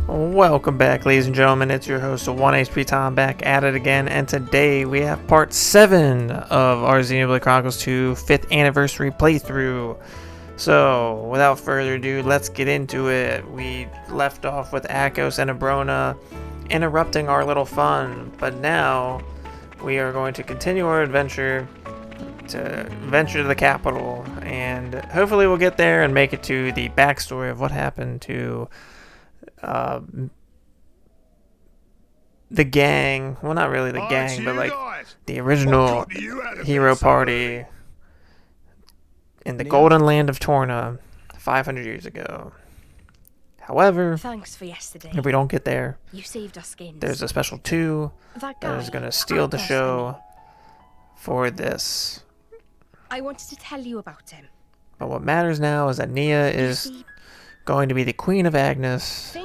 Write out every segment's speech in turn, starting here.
Welcome back, ladies and gentlemen. It's your host, OneHpTom, back at it again, and today we have part 7 of our Xenoblade Chronicles 2 5th anniversary playthrough. So, without further ado, let's get into it. We left off with Akos and Abrona interrupting our little fun, but now we are going to continue our adventure to the capital, and hopefully we'll get there and make it to the backstory of what happened to the gang. Well, not really the gang, but like the original hero party in the golden land of Torna 500 years ago. However, thanks for yesterday. If we don't get there, you saved our skins. There's a special 2 that is going to steal the show for this. I wanted to tell you about him. But what matters now is that Nia is going to be the Queen of Agnes,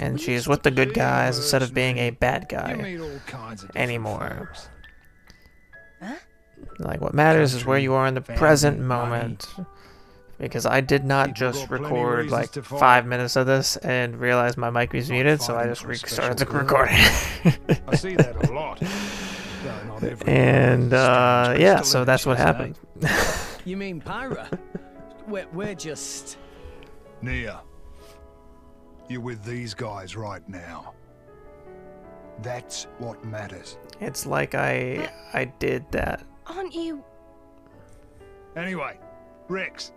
and she is with the good guys instead of being a bad guy anymore. Huh? Like, what matters is where you are in the present moment. Because I did not just record like 5 minutes of this and realize my mic was muted, so I just restarted the recording. I see that a lot. And yeah, so that's what happened. You mean Pyra? We're just... Nia, you're with these guys right now. That's what matters. It's like I did that. Aren't you? Anyway, Rex,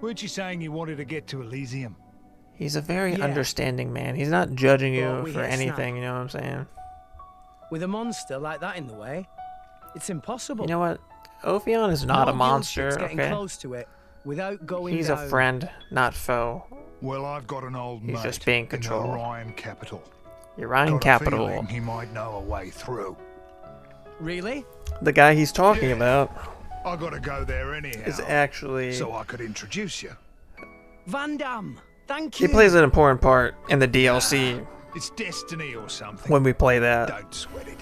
weren't you saying you wanted to get to Elysium? He's a very understanding man. He's not judging you for anything, you know what I'm saying? With a monster like that in the way, it's impossible. You know what? Ophion is not a monster, getting okay? close to it without going He's down. a friend, not foe. Well, I've got an old He's mate just being in the controlled. Orion capital. Orion Got a capital. feeling he might know a way through. Really? The guy he's talking about I gotta go there anyhow. is actually... So I could introduce you. Van Damme, thank you. He plays an important part in the DLC It's destiny or something. when we play that. Don't sweat it.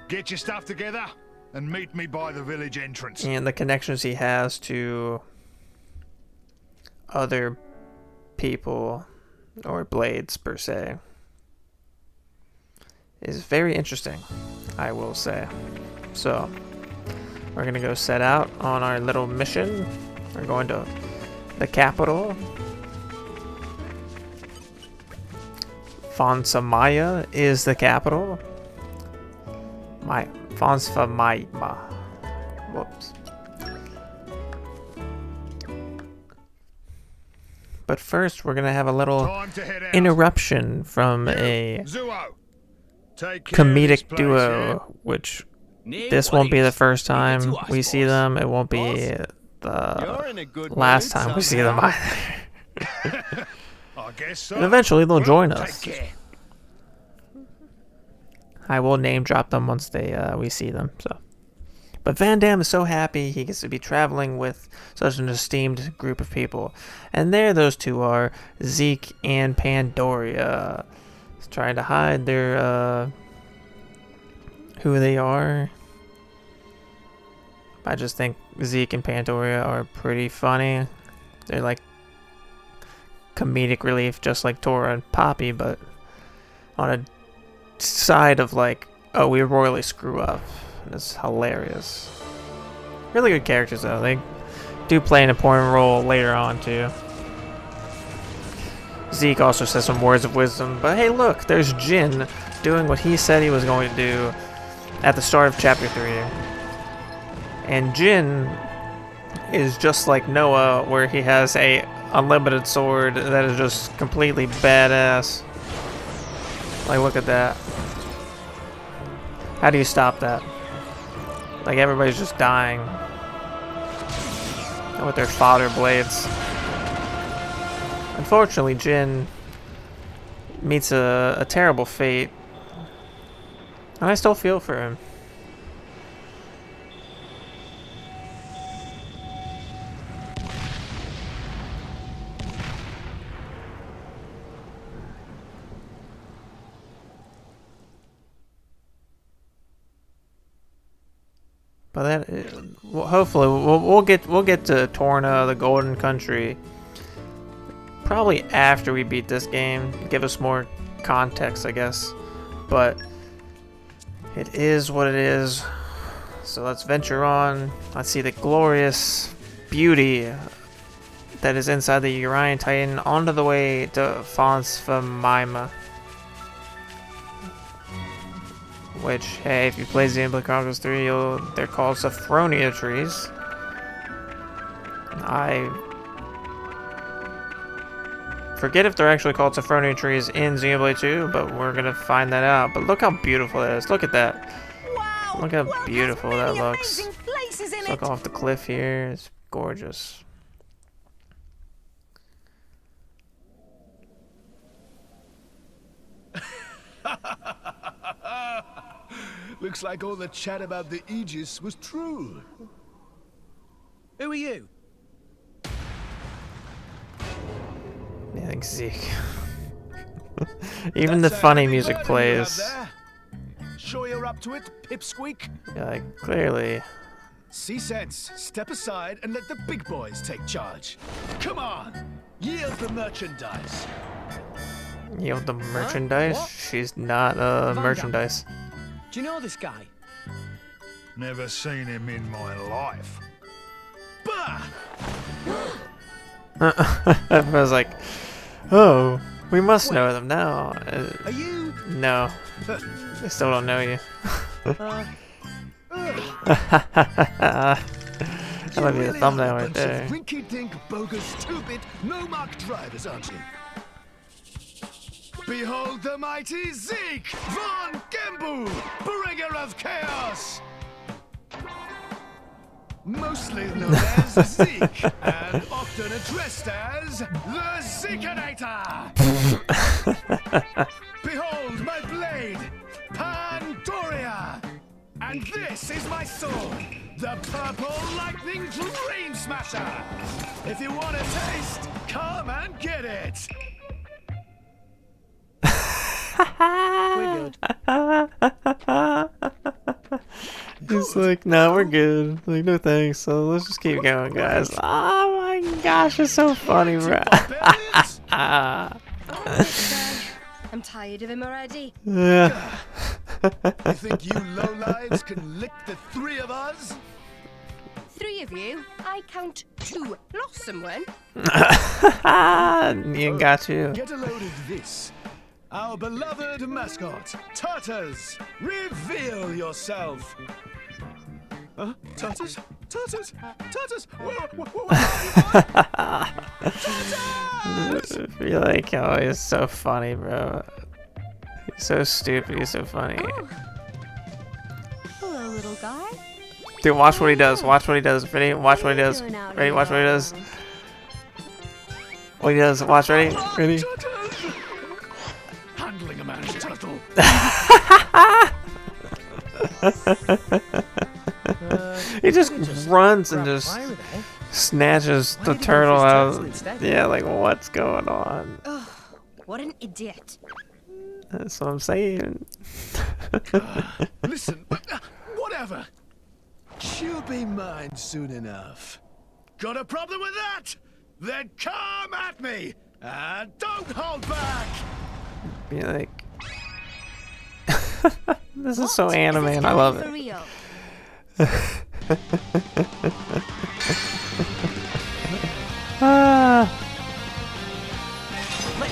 Get your stuff together and meet me by the village entrance. And the connections he has to other people, or blades per se, is very interesting, I will say. So, we're gonna go set out on our little mission. We're going to the capital. Fonsamaya is the capital. Fonsamaya. Whoops. But first, we're gonna have a little interruption from a comedic duo, which this won't be the first time we see them. It won't be the last time we see them either. I guess so. And eventually they'll join us. I will name drop them once we see them. So, but Van Damme is so happy he gets to be traveling with such an esteemed group of people, and there those two are, ZEKE and Pandoria, trying to hide their who they are. I just think ZEKE and Pandoria are pretty funny. They're like comedic relief, just like Tora and Poppy, but on a side of like, oh, we royally screw up. It's hilarious. Really good characters though. They do play an important role later on too. ZEKE also says some words of wisdom, but hey look, there's Jin doing what he said he was going to do at the start of chapter 3. And Jin is just like Noah, where he has a unlimited sword that is just completely badass. Like, look at that. How do you stop that? Like, everybody's just dying with their fodder blades. Unfortunately, Jin meets a terrible fate, and I still feel for him. But that, well, hopefully, we'll get to Torna, the Golden Country, probably after we beat this game. Give us more context, I guess. But it is what it is. So let's venture on. Let's see the glorious beauty that is inside the Urian Titan onto the way to Fonsfamima. Which, hey, if you play Xenoblade Chronicles 3, they're called Sophronia trees. I forget if they're actually called Sophronia trees in Xenoblade 2, but we're gonna find that out. But look how beautiful that is. Look at that. Wow! Look how World has beautiful many that looks. amazing places in Let's it. look off the cliff here. It's gorgeous. Looks like all the chat about the Aegis was true. Who are you? Yeah, I think Zeke. Even the funny music plays. Sure you're up to it, Pipsqueak? Yeah, like, clearly. See sense, step aside and let the big boys take charge. Come on, yield the merchandise. Yield the merchandise? What? She's not Vanda. merchandise. Do you know this guy? Never seen him in my life. Bah! I was like, oh, we must know them now. Are you? No, they still don't know you. That'll be the thumbnail right there. Rinky-dink, bogus, two-bit, no-mark drivers, aren't you? Behold the mighty Zeke von Gembu, bringer of chaos! Mostly known as Zeke, and often addressed as the Zekenator! Behold my blade, Pandoria! And this is my sword, the Purple Lightning Dream Smasher! If you want a taste, come and get it! We're good. He's like, no, we're good. Like, no thanks. So let's just keep going, guys. Oh my gosh, it's so funny, bro. I'm tired of him already. Yeah. You think you lowlives can lick the three of us? 3 of you? I count 2. Lost someone? Ian got you. Get a load of this. Our beloved mascot, Tartars, reveal yourself. Huh? Tartars? Tartars? Tartars? Where are you? Tartars! I feel like, oh, he's so funny, bro. He's so stupid. He's so funny. Oh. Hello, little guy. Dude, watch what he does. Watch what he does. Ready? Watch what he does. Ready? Watch what he does. What he does. Watch. Ready? Ready? Tartars! Handling a man's turtle. He just runs and just Pirate, eh? snatches the Why did he go turtle for his out. turtle instead? Yeah, like what's going on? Oh, what an idiot. That's what I'm saying. Listen, whatever. She'll be mine soon enough. Got a problem with that? Then come at me and don't hold back. Be like, this is so What? anime, Is this and I love for it. real? Ah.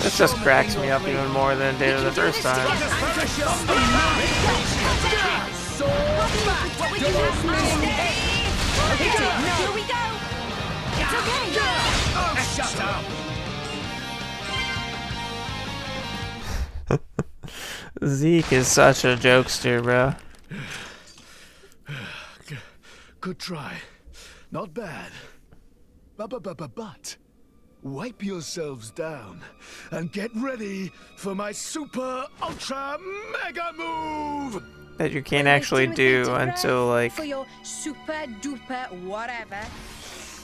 This just cracks me up even more than it did the first time. What would you have me? Here we go. It's okay. Oh, shut up. Zeke is such a jokester, bro. Good try. Not bad. But wipe yourselves down and get ready for my super ultra mega move. That you can't Are you actually waiting do with bated until breath like for your super duper whatever.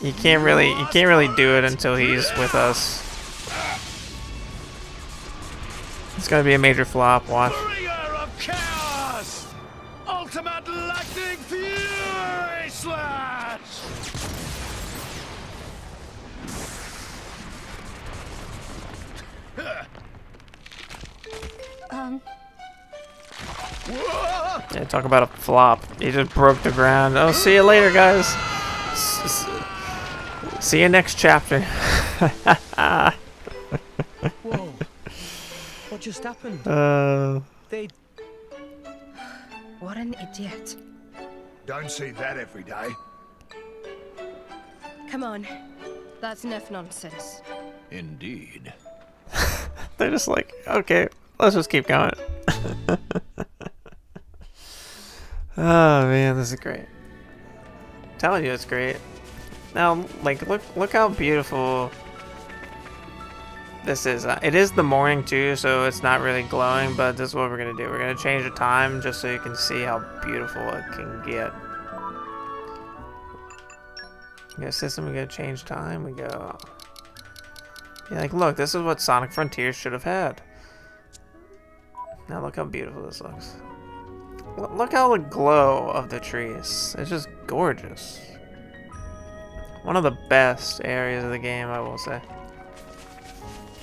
you can't really do it until he's with us. It's gonna be a major flop. Watch. Bringer of chaos! Ultimate lightning fury slash! Yeah, talk about a flop. He just broke the ground. Oh, see you later, guys. See you next chapter. Whoa. What just happened? They... What an idiot. Don't see that every day. Come on. That's enough nonsense. Indeed. They're just like, okay, let's just keep going. Oh man, this is great. I'm telling you, it's great. Now, like, look how beautiful this is. It is the morning too, so it's not really glowing. But this is what we're gonna do. We're gonna change the time just so you can see how beautiful it can get. We go system. We go change time. We go. Yeah, like, look, this is what Sonic Frontiers should have had. Now look how beautiful this looks. Look how the glow of the trees. It's just gorgeous. One of the best areas of the game, I will say.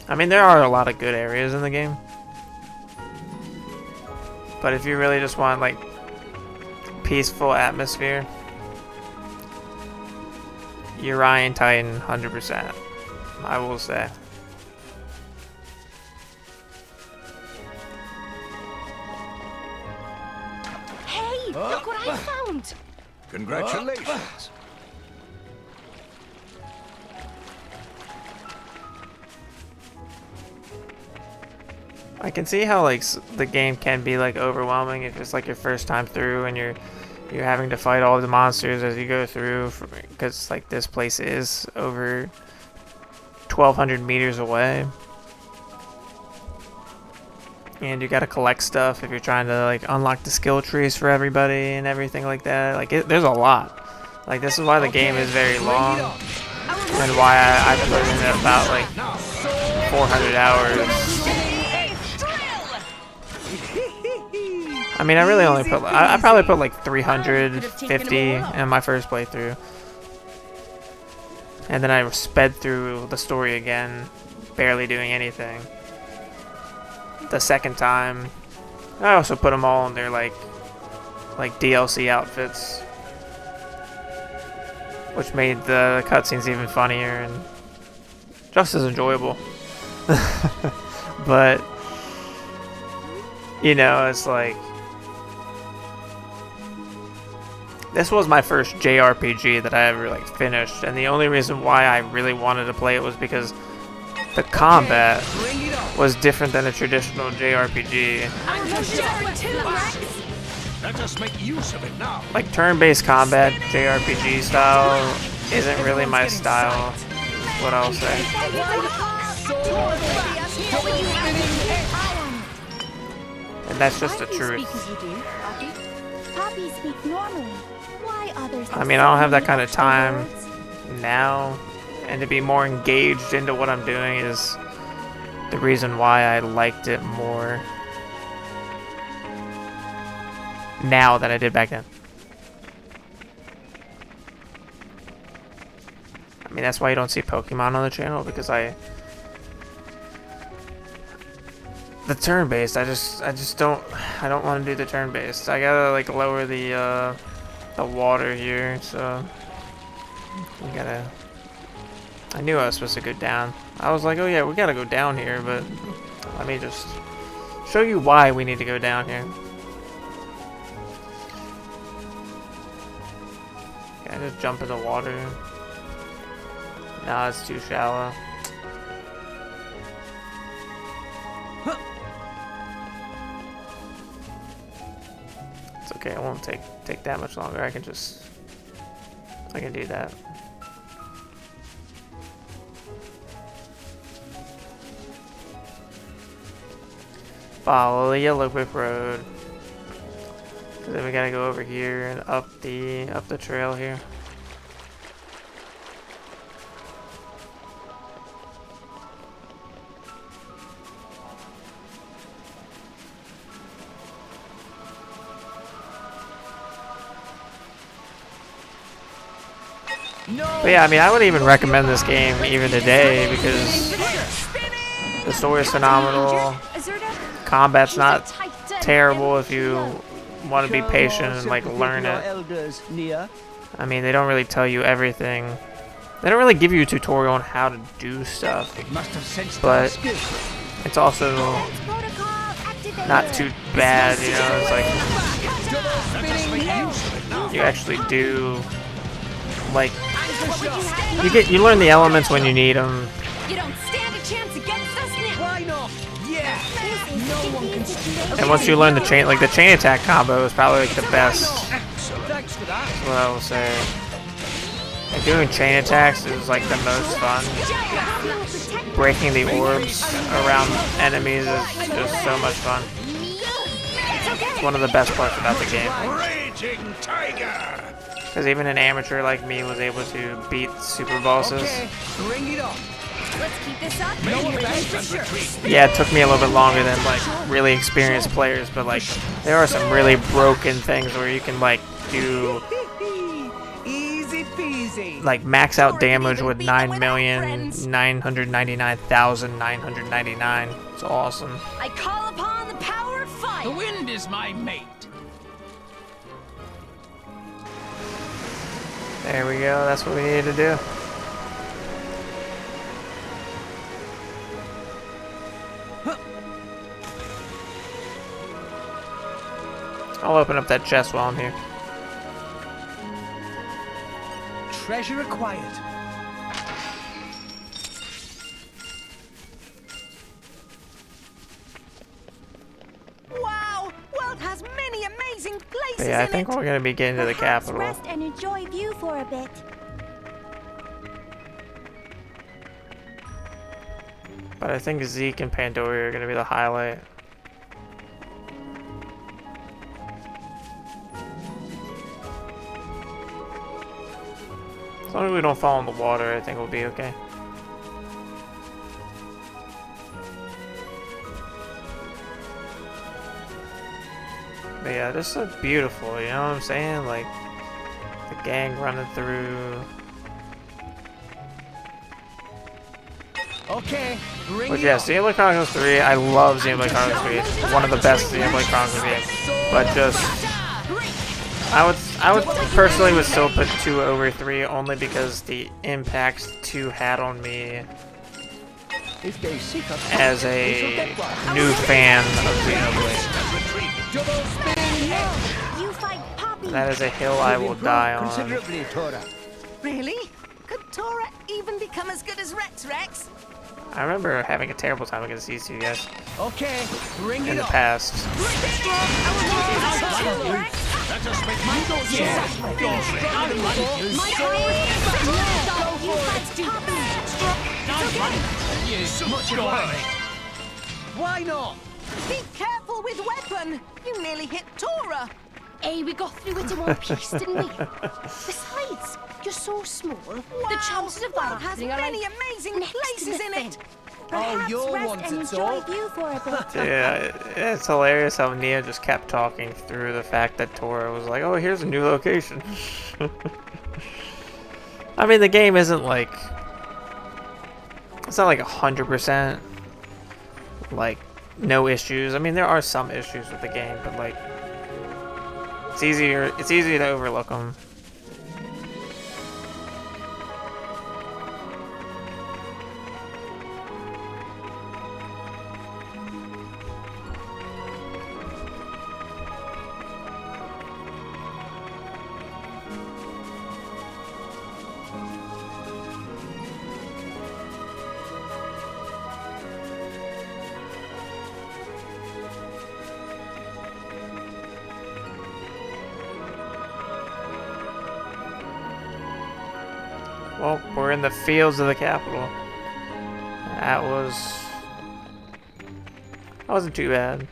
I mean, there are a lot of good areas in the game. But if you really just want, like, peaceful atmosphere, Urian Titan, 100%. I will say. Hey, look what I found! Congratulations. I can see how, like, the game can be, like, overwhelming if it's like your first time through and you're having to fight all the monsters as you go through, because like this place is over 1,200 meters away, and you gotta collect stuff if you're trying to, like, unlock the skill trees for everybody and everything like that. Like, there's a lot. Like, this is why the game is very long, and why I put in about, like, 400 hours. I mean, I really only put, I probably put like 350 in my first playthrough. And then I sped through the story again, barely doing anything. The second time, I also put them all in their like DLC outfits, which made the cutscenes even funnier and just as enjoyable. But, you know, it's like, this was my first JRPG that I ever, like, finished, and the only reason why I really wanted to play it was because the combat was different than a traditional JRPG. Let us make use of it now. Like, turn-based combat, JRPG style, isn't really my style, is what I'll say. And that's just the truth. Poppy speak normally. Why others? I mean, I don't have that kind of time now, and to be more engaged into what I'm doing is the reason why I liked it more now than I did back then. I mean, that's why you don't see Pokemon on the channel, because the turn-based, I don't want to do the turn-based. I gotta, like, lower the water here, so we gotta. I knew I was supposed to go down. I was like, oh yeah, we gotta go down here, but let me just show you why we need to go down here. Can I just jump in the water? Nah, it's too shallow. It's okay, it won't take that much longer. I can do that. Follow the yellow brick road. Cause then we gotta go over here and up the trail here. But yeah, I mean, I would even recommend this game even today because the story is phenomenal. combat's Keep not it tighter. terrible if you want to be patient and like learn it. I mean, they don't really tell you everything. They don't really give you a tutorial on how to do stuff, but it's also Protocol activated. not too bad, you know. It's like you actually do like you learn the elements when you need them. You don't stand a chance against us now. Why not? Yeah! No one can stop. And once you learn the chain attack combo is probably like the best. Thanks for that. That's what I will say. Like, doing chain attacks is like the most fun. Breaking the orbs around enemies is just so much fun. It's one of the best parts about the game. Raging tiger. Because even an amateur like me was able to beat super bosses. Okay, bring it on. Let's keep this up. Yeah, it took me a little bit longer than like really experienced players, but like there are some really broken things where you can like do Easy peasy. like max out damage with 9,999,999. It's awesome. I call upon the power of fire. The wind is my mate. There we go. That's what we needed to do. I'll open up that chest while I'm here. Treasure acquired. Wow, world has many amazing places But yeah, I in think it. we're gonna be getting to the Perhaps capital. rest and enjoy view for a bit. But I think Zeke and Pandoria are gonna be the highlight. As long as we don't fall in the water, I think we'll be okay. But yeah, this looks beautiful, you know what I'm saying? Like, the gang running through. Okay, bring But it yeah, on. Xenoblade Chronicles 3, I love Xenoblade Chronicles 3. It's one of the best Xenoblade Chronicles games. But just, I would personally would still put 2 over 3 only because the impact 2 had on me If they seek us, as a new fan of Xenoblade. double spin. You fight Poppy. That is a hill I will die on. Considerably, Tora. Really? Could Tora even become as good as Rex? I remember having a terrible time against these two guys Okay, bring in it the on. past. Why not? Be careful with weapon. You nearly hit Tora. Hey, we got through it in one piece, didn't we? Besides, you're so small. The chances of that World has happening are many like amazing next to places in nothing. it. Perhaps you're rest one and to enjoy talk. view for a bit. Yeah, it's hilarious how Nia just kept talking through the fact that Tora was like, oh, here's a new location. I mean, the game isn't like, it's not like 100% like no issues. I mean, there are some issues with the game, but like, it's easy to overlook them. Well, we're in the fields of the capital. That wasn't too bad.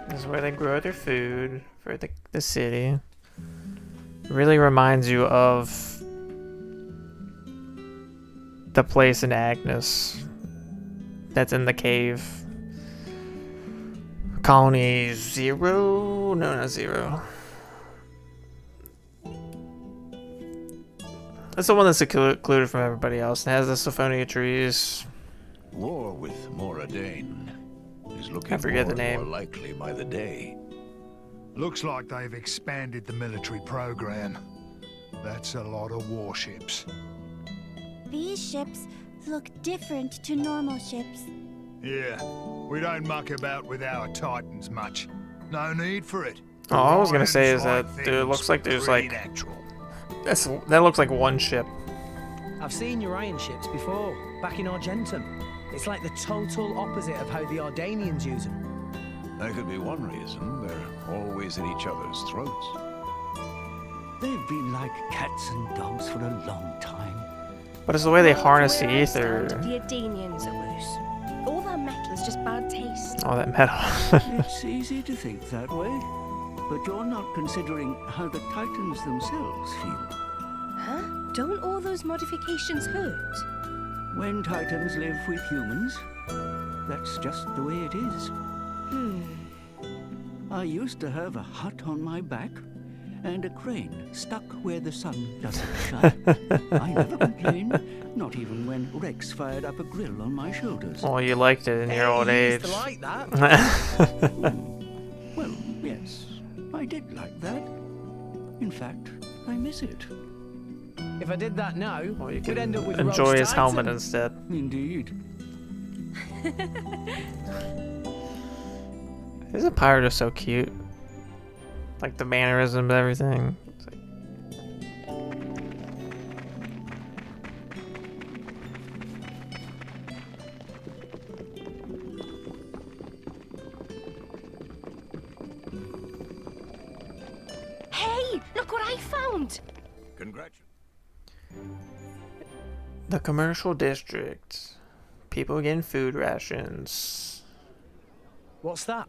This is where they grow their food for the city. It really reminds you of the place in Agnes that's in the cave. Colony 0? No, not 0. That's the one that's secluded from everybody else. It has the Symphonia trees. War with Moradane is looking I forget more the and name. more likely by the day. Looks like they've expanded the military program. That's a lot of warships. These ships look different to normal ships. Yeah, we don't muck about with our Titans much. No need for it. Oh, all I was gonna say is Orion's that like dude, it things looks like there's pretty like natural. that looks like one ship. I've seen Urian ships before, back in Argentum. It's like the total opposite of how the Ardanians use them. That could be one reason. They're always at each other's throats. They've been like cats and dogs for a long time. But it's the way they harness the Where I ether. stand, the Adanians are worse. All that metal is just bad taste. All that metal. It's easy to think that way, but you're not considering how the Titans themselves feel. Huh? Don't all those modifications hurt? When Titans live with humans, that's just the way it is. I used to have a hut on my back and a crane stuck where the sun doesn't shine. I never complained, not even when Rex fired up a grill on my shoulders. Well, you liked it in your old You age. used to like that. Well, yes, I did like that. In fact, I miss it. If I did that now, Well, you we'd can end up with enjoy roast his helmet Titan. instead. Indeed. Isn't Pirate just so cute? Like the mannerisms, everything. It's like- Hey, look what I found! Congratulations. The commercial district. People getting food rations. What's that?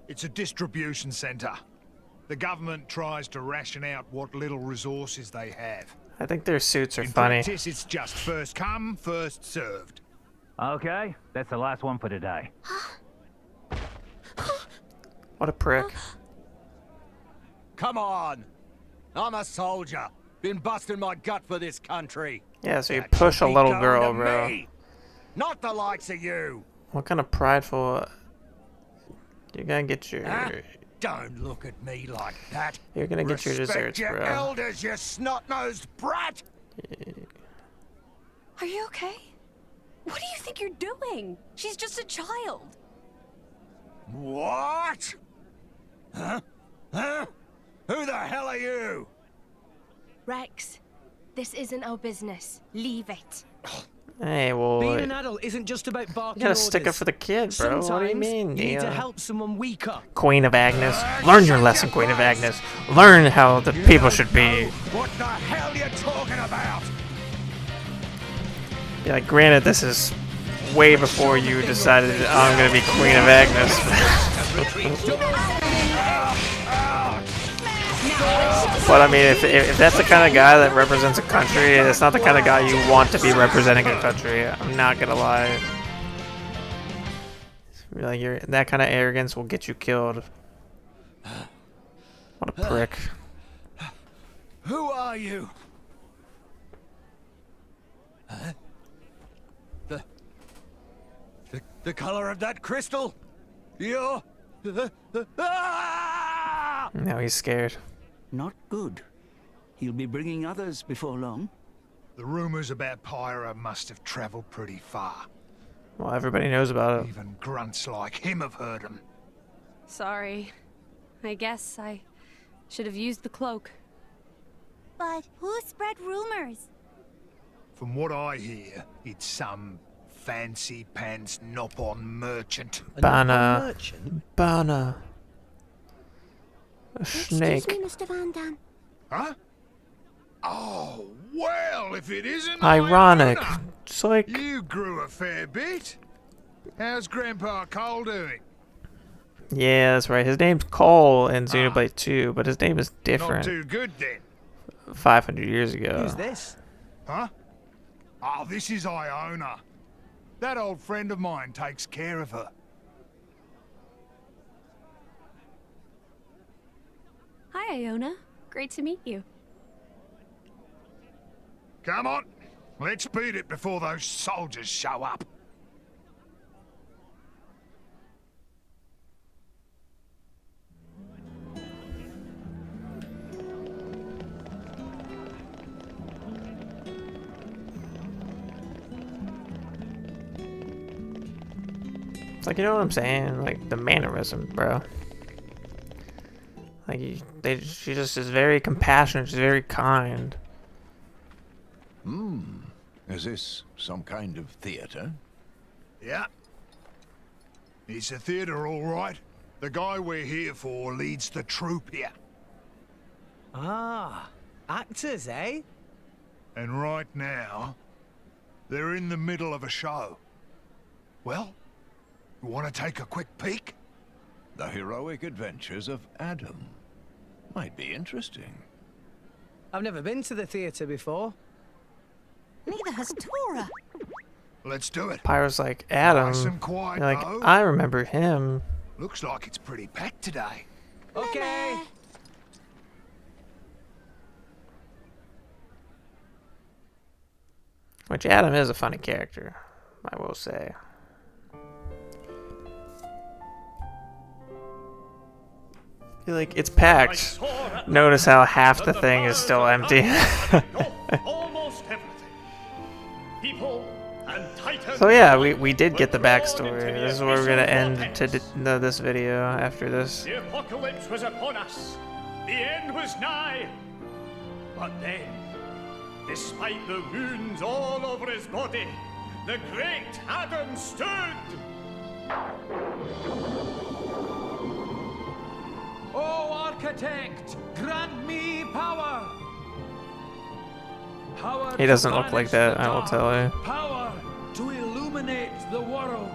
It's a distribution center. The government tries to ration out what little resources they have. I think their suits are In funny. practice, it's just first come, first served. Okay, that's the last one for today. What a prick. Come on! I'm a soldier. Been busting my gut for this country. Yeah, so you That push should a be little going girl, to bro. me, not the likes of you. What kind of prideful... You're gonna get your... Huh? Don't look at me like that. You're gonna get your Respect desserts, your bro. elders, you snot-nosed brat. Are you okay? What do you think you're doing? She's just a child. What? Huh? Huh? Who the hell are you? Rex, this isn't our business. Leave it. Hey, well... Being an adult isn't just about You barking gotta orders. stick up for the kid, bro. Sometimes What do you mean? you need to Yeah. help someone weaker. Queen of Agnes. Learn your lesson, Queen of Agnes. Learn how the people should be. What the hell you talking about? Yeah, like, granted, this is way before you decided I'm gonna be Queen of Agnes. But I mean, if that's the kind of guy that represents a country, it's not the kind of guy you want to be representing a country. I'm not gonna lie. Like, that kind of arrogance will get you killed. What a prick. Who are you? Huh? The color of that crystal? You're... Ah! Now he's scared. Not good. He'll be bringing others before long. The rumors about Pyra must have traveled pretty far. Well, everybody knows about it. Even grunts like him have heard them. Sorry. I guess I should have used the cloak. But who spread rumors? From what I hear, it's some fancy pants nop-on merchant. Banner. Merchant? Banner. A snake. Excuse me, Mr. Van Dam. Huh? Oh, well, if it isn't Ironic. Iona. It's like... You grew a fair bit. How's Grandpa Cole doing? Yeah, that's right. His name's Cole in Xenoblade 2, but his name is Not different too good then. 500 years ago. Who's this? Huh? Oh, this is Iona. That old friend of mine takes care of her. Hi, Iona. Great to meet you. Come on, let's beat it before those soldiers show up. It's like, you know what I'm saying? Like, the mannerism, bro. Like, she just is very compassionate. She's very kind. Is this some kind of theater? Yeah. It's a theater, all right. The guy we're here for leads the troupe here. Ah, actors, eh? And right now, they're in the middle of a show. Well, you want to take a quick peek? The heroic adventures of Adam. Might be interesting. I've never been to the theatre before. Neither has Tora. Let's do it. Pyro's like, Adam. Nice and quiet, You're like, though. I remember him. Looks like it's pretty packed today. Okay. Which Adam is a funny character, I will say. I feel like it's packed. Notice how half the thing is still empty. Almost everything. People and Titans. So yeah, we did get the backstory. This is where we're gonna end this video after this. The apocalypse was upon us. The end was nigh. But then, despite the wounds all over his body, the great Adam stood. Oh, architect, grant me power. Power. He doesn't look like that, I will tell you. Power to illuminate the world.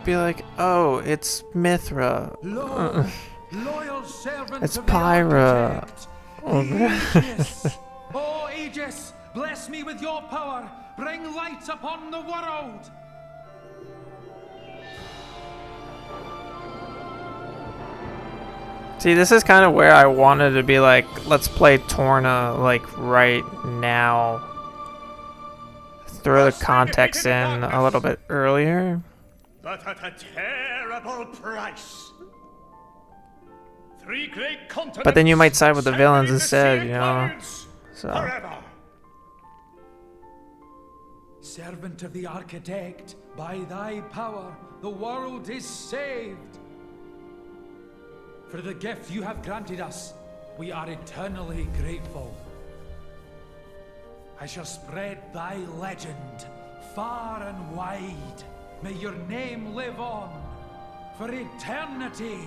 Be like, oh, it's Mithra. Loyal servant It's of the Pyra. architect, Oh, Aegis. Oh, Aegis, bless me with your power. Bring light upon the world. See, this is kind of where I wanted to be like, let's play Torna, like, right now. Throw the context in a little bit earlier. But at a terrible price. 3 great continents. But then you might side with the villains instead, you know? So. Forever. Servant of the architect, by thy power, the world is saved. For the gift you have granted us, we are eternally grateful. I shall spread thy legend far and wide. May your name live on for eternity.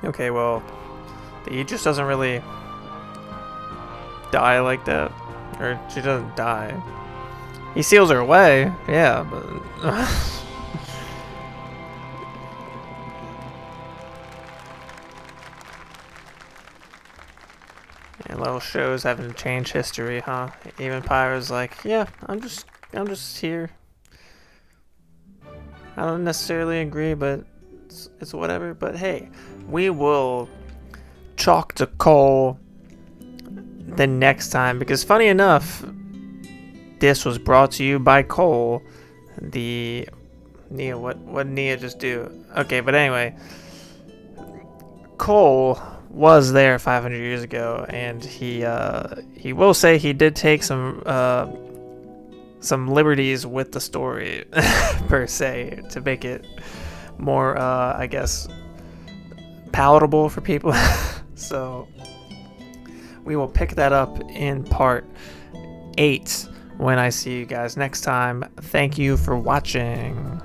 Okay, well, the Aegis doesn't really die like that. Or she doesn't die. He seals her away, yeah, but... And little shows having to change history, huh? Even Pyro's like, yeah, I'm just here. I don't necessarily agree, but it's whatever. But hey, we will chalk to Cole the next time, because funny enough, this was brought to you by Cole. The Nia, what Nia just do? Okay, but anyway, Cole was there 500 years ago, and he will say he did take some liberties with the story per se to make it more I guess palatable for people. So we will pick that up in part 8 when I see you guys next time. Thank you for watching.